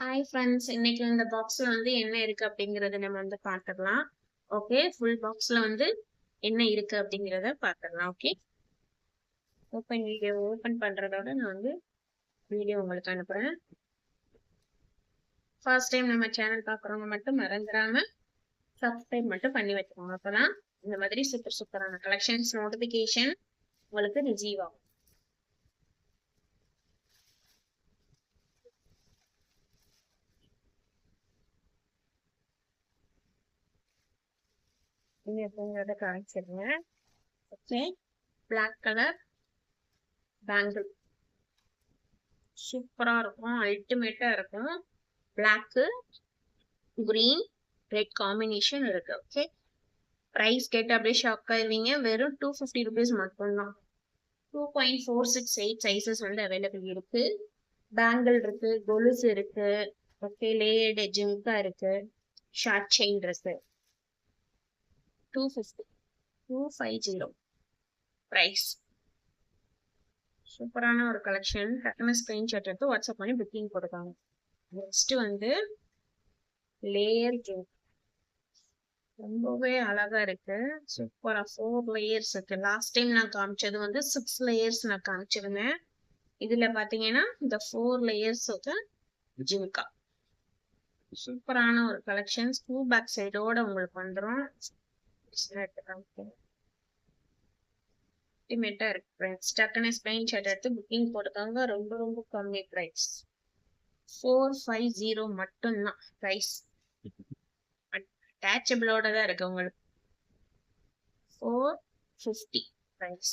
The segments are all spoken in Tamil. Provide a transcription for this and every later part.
ஹாய் ஃப்ரெண்ட்ஸ், இன்னைக்கு இந்த பாக்ஸ்ல என்ன இருக்கு அப்படிங்கறத நம்ம பார்த்துடலாம். ஓகே, ஃபுல் பாக்ஸ்ல என்ன இருக்கு அப்படிங்கறத பார்த்துடலாம். ஓகே, ஓபன் பண்றதோட நான் வீடியோ உங்களுக்கு அனுப்புறேன். ஃபர்ஸ்ட் டைம் நம்ம சேனல் பார்க்குறவங்க மட்டும் மறந்துடாம சப்ஸ்கிரைப் மட்டும் பண்ணி வச்சுக்கோங்க. அப்பதான் இந்த மாதிரி சூப்பரான கலெக்ஷன்ஸ் நோட்டிபிகேஷன் உங்களுக்கு ரிசீவ் ஆகும். அப்படிங்கறத காமிச்சிருங்க. ஓகே, பிளாக் கலர் பேங்கிள் சூப்பரா இருக்கும், அல்டிமேட்டா இருக்கும். பிளாக் கிரீன் ரெட் காம்பினேஷன் இருக்கு. ஓகே, பிரைஸ் கேட்டு அப்படியே ஷாக் ஆயிருவீங்க. வெறும் 250 rupees மட்டும்தான். 2.468 சைசஸ் அவைலபிள் இருக்கு. பேங்கிள் இருக்கு, கொலுசு இருக்கு, ஓகே, லேயர்டு ஜிம்கா இருக்கு, ஷார்ட் செயின் இருக்கு. 250 பிரைஸ். சூப்பரான ஒரு கலெக்ஷன். டக்குனு ஸ்கிரீன்ஷாட் எடுத்து வாட்ஸ்அப் பண்ணி புக்கிங் போட்டுக்காங்க. நெக்ஸ்ட் லேயர் ஜிம் ரொம்பவே அழகா இருக்கு. சூப்பரா 4 லேயர்ஸ் இருக்கு. லாஸ்ட் டைம் நான் காமிச்சது 6 லேயர்ஸ் நான் காமிச்சிருந்தேன். இதுல பாத்தீங்கன்னா இந்த 4 லேயர்ஸ் ஜிம்கா சூப்பரான ஒரு கலெக்ஷன். ஸ்க்ரூ பேக் சைடோட உங்களுக்கு வந்துடும். அல்டிமேட்டா இருக்கு ஃப்ரெண்ட்ஸ். டக்குனு ஸ்கிரீன்ஷாட் எடுத்து புக்கிங் போட்டுக்காங்க. ரொம்ப கம்மி பிரைஸ். 450 மட்டும்தான் பிரைஸ். அட்டாச்சபிளோட தான் இருக்கு உங்களுக்கு. 450 பிரைஸ்.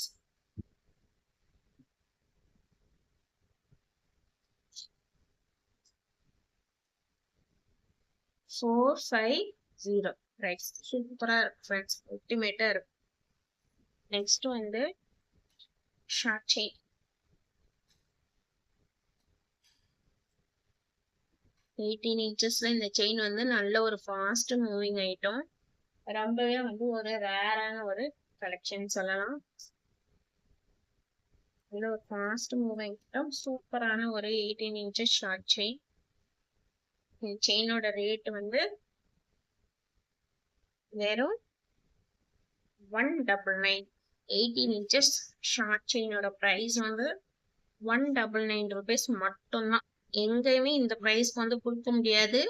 பிரைஸ். சூப்பரா இருக்கு ஃப்ரெண்ட்ஸ், அல்டிமேட்டா இருக்கு. Next short chain. 18 inchesல இந்த செயின் நல்ல ஒரு ஃபாஸ்ட் மூவிங் ஐட்டம். ரொம்பவே ஒரு ரேரான ஒரு கலெக்ஷன் சொல்லலாம். நல்ல ஒரு ஃபாஸ்ட் மூவிங் ஐட்டம். சூப்பரான ஒரு 18 inches ஷார்ட் செயின். செயினோட ரேட் வெறும் 199. 18 inches ஷார்ட் செயினோட பிரைஸ் 199 rupees மட்டும்தான். எங்கேயுமே இந்த பிரைஸ் கொடுக்க முடியாது.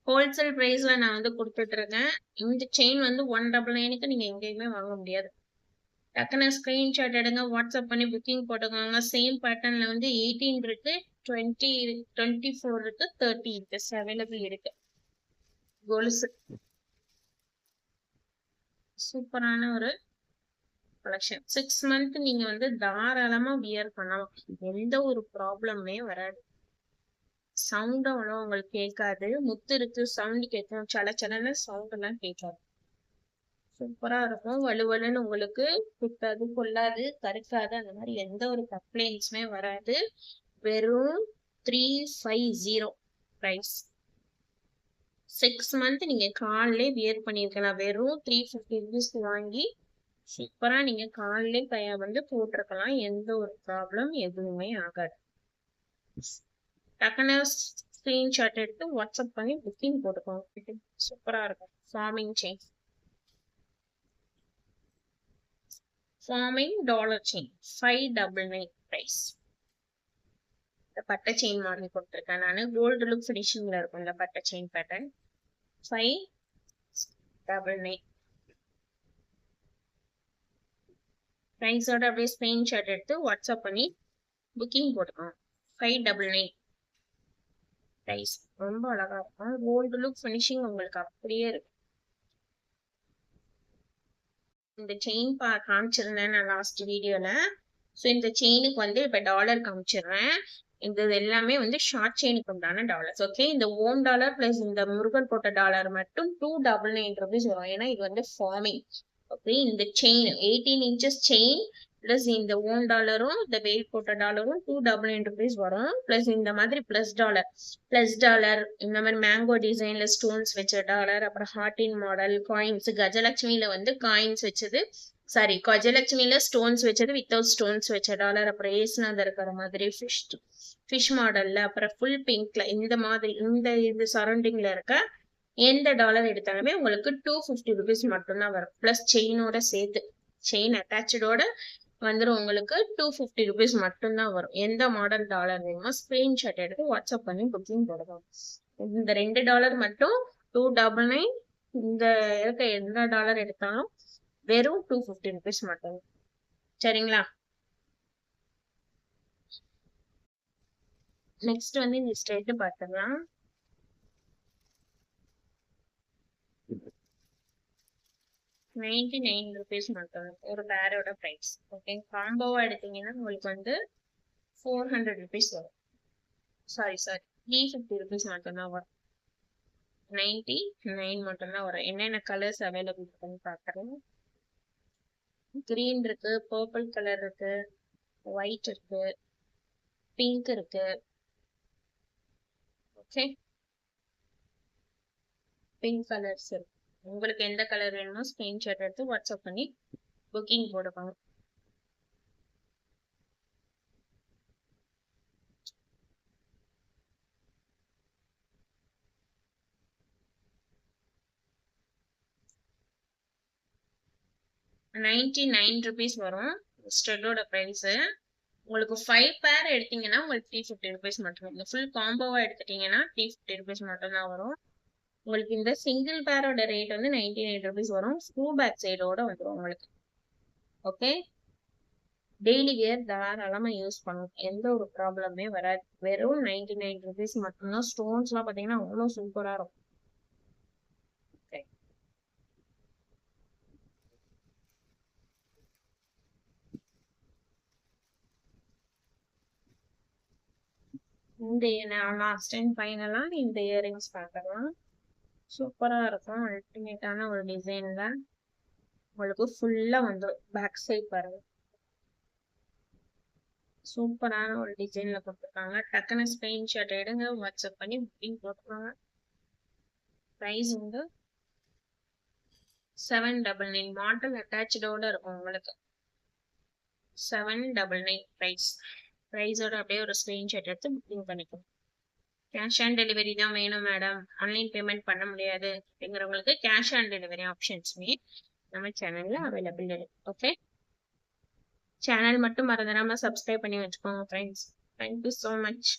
ஹோல்சேல் பிரைஸ்ல நான் கொடுத்துட்டு இருக்கேன். இந்த செயின் 199க்கு நீங்க எங்கேயுமே வாங்க முடியாது. டக்குனு ஸ்கிரீன்ஷாட் எடுங்க, வாட்ஸ்அப் பண்ணி புக்கிங் போட்டுக்கோங்க. சேம் பேட்டர்ன்ல 18 இருக்கு, 20 24 இருக்கு, 30 inches அவைலபிள் இருக்கு. கொலுசு சூப்பரான ஒரு கலெக்ஷன். 6 month நீங்க தாராளமா வியர் பண்ணலாம். எந்த ஒரு ப்ராப்ளமே வராது. சவுண்டும் அவ்வளோ உங்களுக்கு கேட்காது. முத்து இருக்கு, சவுண்ட் கேட்கும். சலச்சலன்னு சவுண்ட் எல்லாம் கேட்காது. சூப்பரா இருக்கும். வலுவலுன்னு உங்களுக்கு குத்தாது, கொள்ளாது, கருக்காது, அந்த மாதிரி எந்த ஒரு கம்ப்ளைண்ட்ஸுமே வராது. வெறும் 350 பிரைஸ். 6 month நீங்க காலிலே வியர் பண்ணிருக்கலாம். வெறும் 350 rupees வாங்கி சூப்பரா நீங்க காலிலே போட்டிருக்கலாம். எந்த ஒரு ப்ராப்ளம் எதுவுமே ஆகாது. டக்குனு ஸ்கிரீன்ஷாட் எடுத்து வாட்ஸ்அப் பண்ணி புக்கிங் போட்டுக்கோங்க. சூப்பரா இருக்கும். Farming chain, farming dollar chain 599 price. இந்த பட்டை செயின் வாங்கி கொடுத்துருக்கேன் நான். கோல்டு லுக் ஃபினிஷிங்ல இருக்கும் இந்த பட்டை செயின் பேட்டர்ன். 599 பிரைஸோட அப்படியே ஸ்கிரீன்ஷாட் எடுத்து வாட்ஸ்அப் பண்ணி புக்கிங் போட்டுக்கோங்க. 599 பிரைஸ். ரொம்ப அழகா இருக்கும். கோல்டு லுக் ஃபினிஷிங் உங்களுக்கு அப்படியே இருக்கு. இந்த செயின் காமிச்சிருந்தேன் நான் லாஸ்ட் வீடியோல. ஸோ இந்த செயினுக்கு இப்ப டாலர் காமிச்சிடுறேன். இது எல்லாமே ஷார்ட் செயினுக்கு உண்டான டாலர்ஸ். ஓகே, இந்த ஓம் டாலர் பிளஸ் இந்த முருகன் போட்ட டாலர் மட்டும் 299 rupees வரும். ஏன்னா இது ஃபார்மிங். ஓகே, இந்த செயின் 18 inches செயின் பிளஸ் இந்த ஓம் டாலரும் இந்த வெயில் போட்ட டாலரும் 299 rupees வரும். பிளஸ் இந்த மாதிரி பிளஸ் டாலர் இந்த மாதிரி மேங்கோ டிசைன்ல ஸ்டோன்ஸ் வச்ச டாலர், அப்புறம் ஹார்டின் மாடல் காயின்ஸ், கஜலட்சுமியில காயின்ஸ் வச்சது, சாரி கஜலட்சுமியில ஸ்டோன்ஸ் வச்சது, வித்தவுட் ஸ்டோன்ஸ் வச்ச டாலர், அப்புறம் ஏசுநாதர் இருக்கிற மாதிரி ஃபிஷ் ஃபிஷ் மாடல்ல அப்புறம் ஃபுல் பிங்க்ல இந்த மாதிரி இந்த சரௌண்டிங்ல இருக்க எந்த டாலர் எடுத்தாலுமே உங்களுக்கு 250 ருபீஸ் மட்டும்தான் வரும். பிளஸ் செயினோட சேர்த்து செயின் அட்டாச்சோட வந்துடும். உங்களுக்கு 250 ருபீஸ் மட்டும்தான் வரும். எந்த மாடல் டாலர் வேணுமோ ஸ்கிரீன்ஷாட் எடுத்து வாட்ஸ்அப் பண்ணி புக்கிங் போடுவோம். இந்த $2 மட்டும் 299. இந்த இருக்க எந்த டாலர் எடுத்தாலும் வெறும் 250 ருபீஸ் மட்டும். சரிங்களா? நெக்ஸ்ட் வந்து இந்த ஸ்டேட் பார்த்துக்கலாம். ₹99 மட்டும் ஒரு பேரோட பிரைஸ். ஓகே, காம்போவா எடுத்தீங்கன்னா உங்களுக்கு வந்து 400 ருபீஸ் வரும். சாரி 350 ருபீஸ் மட்டும்தான் வரும். 99 மட்டும்தான் வரும். என்னென்ன கலர்ஸ் அவைலபிள் இருக்குன்னு பார்க்குறேன். கிரீன் இருக்கு, பர்பிள் கலர் இருக்கு, ஒயிட் இருக்கு, பிங்க் இருக்கு. ஓகே, பிங்க் கலர்ஸ் இருக்கு. உங்களுக்கு எந்த கலர் வேணுமோ ஸ்கிரீன்ஷாட் எடுத்து வாட்ஸ்அப் பண்ணி புக்கிங் போடுவாங்க. ₹99 வரும் ஸ்டெட்டோட பிரைஸ். உங்களுக்கு 5 பேர் எடுத்தீங்கன்னா உங்களுக்கு 350 ருபீஸ் மட்டும். இந்த ஃபுல் காம்போவா எடுத்துட்டீங்கன்னா 350 ருபீஸ் மட்டும் தான் வரும். உங்களுக்கு இந்த சிங்கிள் பேரோட ரேட் வந்து 98 ருபீஸ் வரும். ஸ்க்ரூ பேக் சைடோட வந்துடும் உங்களுக்கு. ஓகே, டெய்லி வியர் தாராளமா யூஸ் பண்ணும். எந்த ஒரு ப்ராப்ளமே வராது. வெறும் 99 ருபீஸ் மட்டும்தான். ஸ்டோன்ஸ் எல்லாம் பாத்தீங்கன்னா அவ்வளவு சூப்பரா இருக்கும். இந்த நான் லாஸ்ட் டைம் ஃபைனலா இந்த இயரிங்ஸ் பார்க்கலாம். சூப்பரா இருக்கும். அல்டிமேட்டான ஒரு டிசைன்ல உங்களுக்கு ஃபுல்லா வந்துடும். பேக் சைட் பாருங்க, சூப்பரான ஒரு டிசைன்ல கொடுத்துருக்காங்க. டக்குன்னு ஸ்கிரீன்ஷாட் எடுங்க, வாட்ஸ்அப் பண்ணி புக்கிங் போட்டுருவாங்க. ப்ரைஸ் வந்து 799. மாடல் அட்டாச்சோட இருக்கும் உங்களுக்கு. 799 ப்ரைஸ். ப்ரைஸோட அப்படியே ஒரு ஸ்கிரீன்ஷாட் எடுத்து புக்கிங் பண்ணிக்கணும். கேஷ் ஆன் டெலிவரி தான் வேணும் மேடம், ஆன்லைன் பேமெண்ட் பண்ண முடியாது அப்படிங்கிறவங்களுக்கு கேஷ் ஆன் டெலிவரி ஆப்ஷன்ஸுமே நம்ம சேனல்ல அவைலபிள் இருக்கு. ஓகே, சேனல் மட்டும் மறந்துடாம சப்ஸ்கிரைப் பண்ணி வச்சுக்கோங்க ஃப்ரெண்ட்ஸ். Thank you so much.